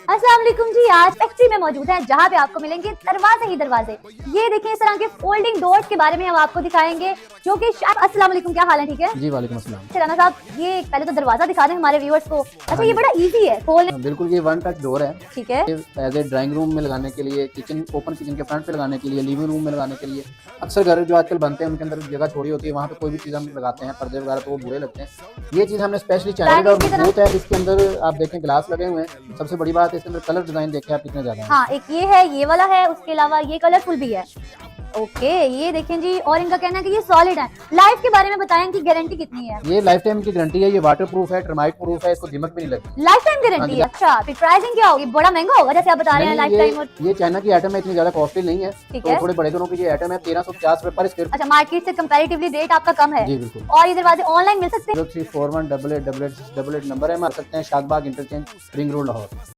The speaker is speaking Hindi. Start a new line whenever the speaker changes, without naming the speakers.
अस्सलाम वालेकुम जी। आज फैक्ट्री में मौजूद है जहाँ पे आपको मिलेंगे दरवाजे ही दरवाजे। ये देखिए इस तरह के फोल्डिंग डोर्स के बारे में हम आपको दिखाएंगे जो कि अस्सलाम वालेकुम, क्या हाल है? ठीक है
जी, वालेकुम अस्सलाम।
राना साहब, ये पहले तो दरवाजा दिखा दें हमारे व्यूअर्स को। अच्छा, ये बड़ा इजी है खोलने।
बिल्कुल, ये वन टच डोर है।
ठीक है,
एज ए ड्राइंग रूम में लगाने के लिए, किचन ओपन किचन के फ्रंट पे लगाने के लिए, लिविंग रूम में लगाने के लिए। अक्सर घर जो आजकल बनते हैं उनके अंदर जगह छोड़ी होती है, वहाँ पे कोई भी चीज़ हम लगाते हैं, पर्दे वगैरह, तो वो बुरे लगते हैं। ये चीज़ हमने स्पेशली चाहिए और मजबूत है। इसके अंदर आप देखें ग्लास लगे हुए हैं। सबसे बड़ी बात है इसके अंदर कलर डिजाइन देखें आप कितने ज्यादा है।
हाँ, एक ये है, ये वाला है, उसके अलावा ये कलरफुल भी है। ओके, ये देखें जी, और इनका कहना है कि ये सॉलिड है। लाइफ के बारे में बताएं कि गारंटी कितनी है?
ये लाइफ टाइम की गारंटी है। ये वाटर प्रूफ है, टर्माइट प्रूफ है, इसको दीमक भी नहीं लगती।
लाइफ टाइम गारंटी है। अच्छा, फिर प्राइसिंग क्या होगी? बड़ा महंगा होगा जैसे आप बता रहे हैं लाइफ टाइम। और
ये चाइना की आइटम है, इतनी ज्यादा कॉस्टली नहीं है।
ठीक है,
थोड़े बड़े घरों की ये आइटम है 1350 पर स्क्वायर।
अच्छा, मार्केट से कंपैरेटिवली रेट आपका कम है।
जी बिल्कुल।
और ये दरवाजे ऑनलाइन मिल सकते हैं?
0341888888 नंबर है, मार सकते हैं। Shadbagh interchange, ring road, Lahore.